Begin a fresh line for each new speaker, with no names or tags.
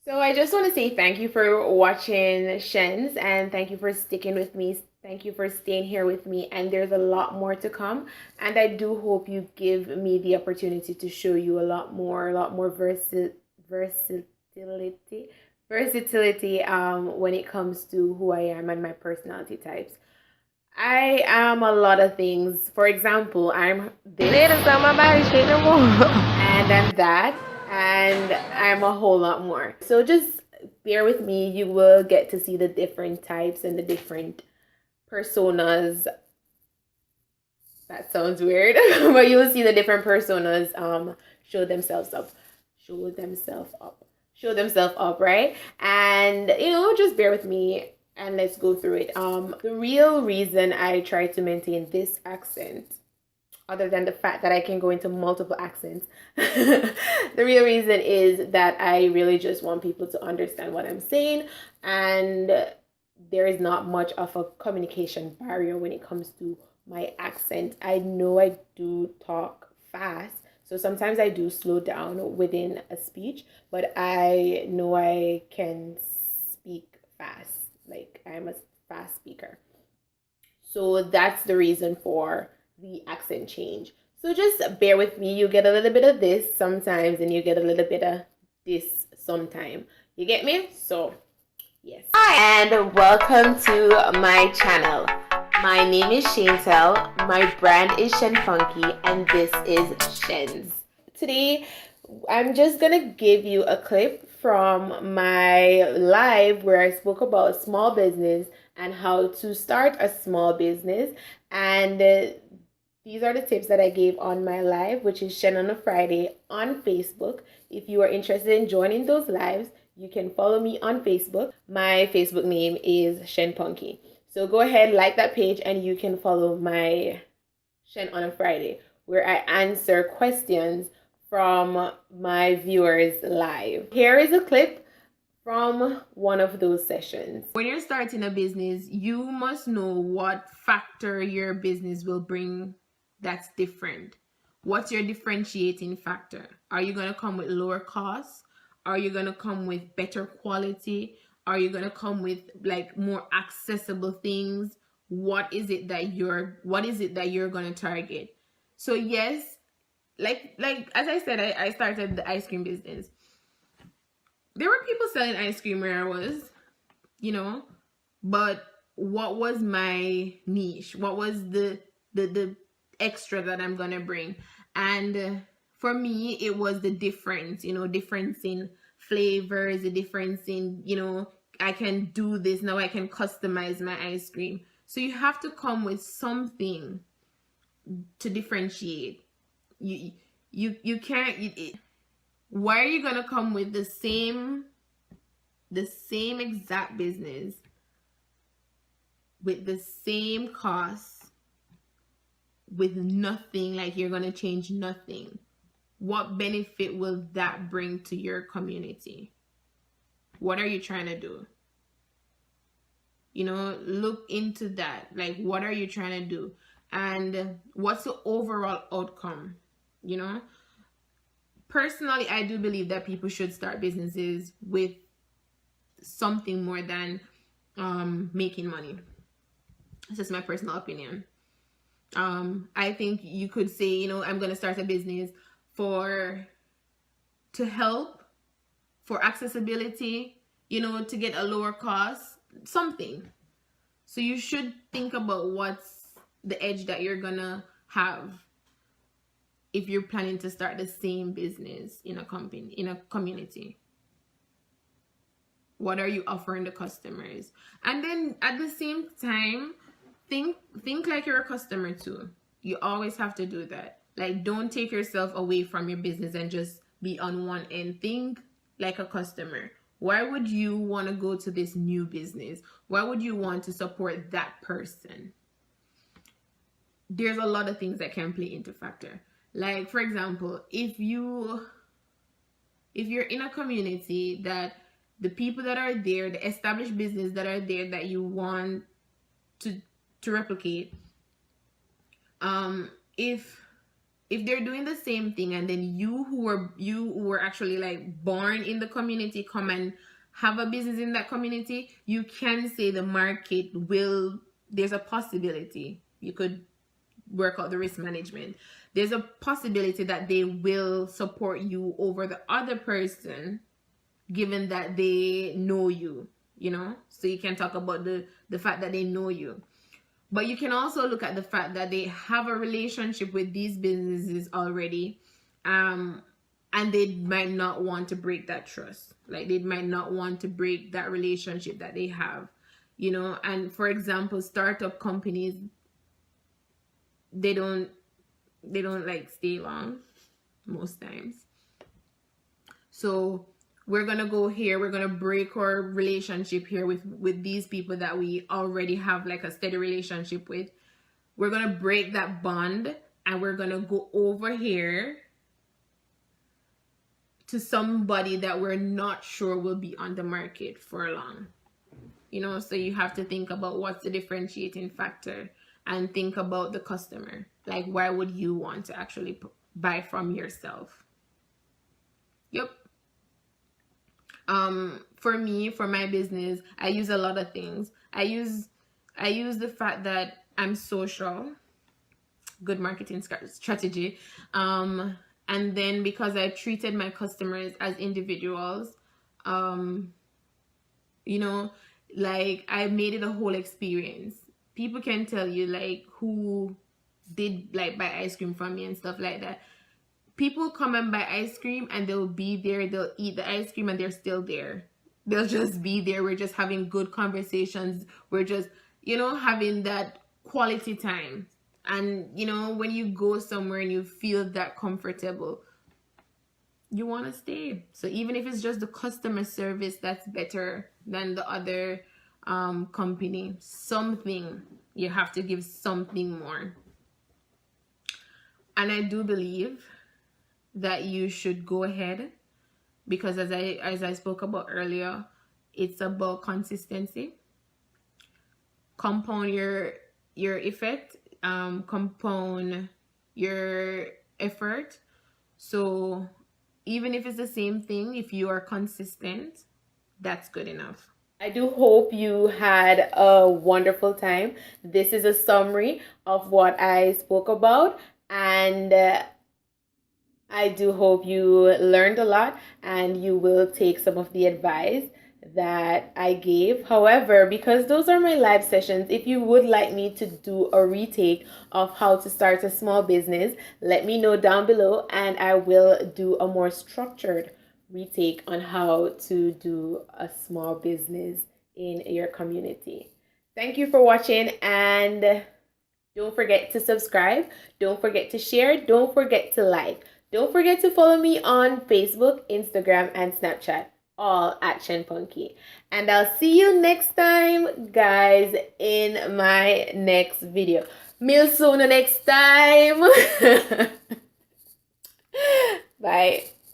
So I just want to say thank you for watching Shens and thank you for sticking with me. Thank you for staying here with me. And there's a lot more to come. And I do hope you give me the opportunity to show you a lot more versatility, when it comes to who I am and my personality types. I am a lot of things. For example, I'm this.
Ladies on my body, shake no more.
And I'm that, and I'm a whole lot more. So just bear with me. You will get to see the different types and the different personas. That sounds weird, but you will see the different personas show themselves up, show themselves up, show themselves up, right? And just bear with me and let's go through it. The real reason I try to maintain this accent, other than the fact that I can go into multiple accents, the real reason is that I really just want people to understand what I'm saying, and there is not much of a communication barrier when it comes to my accent. I know I do talk fast, so sometimes I do slow down within a speech, but I know I can speak fast. Like, I'm a fast speaker. So that's the reason for the accent change. So just bear with me. You get a little bit of this sometimes and you get a little bit of this sometime. You get me? So, yes. Hi, and welcome to my channel. My name is Shanetel, my brand is Shen Funky, and this is Shen's. Today, I'm just gonna give you a clip from my live where I spoke about small business and how to start a small business. And these are the tips that I gave on my live, which is Shen on a Friday on Facebook. If you are interested in joining those lives, you can follow me on Facebook. My Facebook name is Shen Punky. So go ahead, like that page, and you can follow my Shen on a Friday, where I answer questions from my viewers live. Here is a clip from one of those sessions. When you're starting a business, you must know what factor your business will bring that's different. What's your differentiating factor? Are you going to come with lower costs? Are you going to come with better quality? Are you going to come with like more accessible things? What is it that you're going to target? So yes, like as I said, I started the ice cream business. There were people selling ice cream where I was, but what was my niche? What was the extra that I'm gonna bring? And for me, it was the difference, difference in flavors, the difference in, I can do this now, I can customize my ice cream. So you have to come with something to differentiate. You can't. Why are you gonna come with the same exact business with the same cost with nothing? Like, you're gonna change nothing. What benefit will that bring to your community? What are you trying to do? Look into that. Like, what are you trying to do? And what's the overall outcome? Personally, I do believe that people should start businesses with something more than making money. It's just my personal opinion. I think you could say, I'm going to start a business to help, for accessibility, to get a lower cost, something. So you should think about what's the edge that you're going to have if you're planning to start the same business in a company, in a community. What are you offering the customers? And then at the same time, think like you're a customer too. You always have to do that. Like, don't take yourself away from your business and just be on one end. Think like a customer. Why would you want to go to this new business? Why would you want to support that person? There's a lot of things that can play into factor. Like, for example, if you're in a community that the people that are there, the established business that are there that you want to replicate, if if they're doing the same thing, and then you who were actually like born in the community come and have a business in that community, you can say the market will, there's a possibility you could work out the risk management. There's a possibility that they will support you over the other person, given that they know you, you know. So you can talk about the fact that they know you. But you can also look at the fact that they have a relationship with these businesses already, and they might not want to break that trust. Like, they might not want to break that relationship that they have, you know. And for example, startup companies, they don't like stay long most times. So we're gonna go here, we're gonna break our relationship here with these people that we already have like a steady relationship with. We're gonna break that bond, and we're gonna go over here to somebody that we're not sure will be on the market for long, you know. So you have to think about what's the differentiating factor, and think about the customer. Like, why would you want to actually buy from yourself? Yep. For me, for my business, I use a lot of things. I use the fact that I'm social, good marketing strategy. And then because I treated my customers as individuals, you know, like, I made it a whole experience. People can tell you like who did like buy ice cream from me and stuff like that. People come and buy ice cream, and they'll be there, they'll eat the ice cream, and they're still there. They'll just be there. We're just having good conversations. We're just, you know, having that quality time. And, you know, when you go somewhere and you feel that comfortable, you want to stay. So even if it's just the customer service that's better than the other company, something, you have to give something more. And I do believe that you should go ahead, because as I spoke about earlier, it's about consistency. Compound your effect, compound your effort. So even if it's the same thing, if you are consistent, that's good enough. I do hope you had a wonderful time. This is a summary of what I spoke about, and I do hope you learned a lot and you will take some of the advice that I gave. However, because those are my live sessions, if you would like me to do a retake of how to start a small business, let me know down below, and I will do a more structured retake on how to do a small business in your community. Thank you for watching, and don't forget to subscribe, don't forget to share, don't forget to like. Don't forget to follow me on Facebook, Instagram, and Snapchat, all at Shenpunky. And I'll see you next time, guys, in my next video. Mil soon next time. Bye.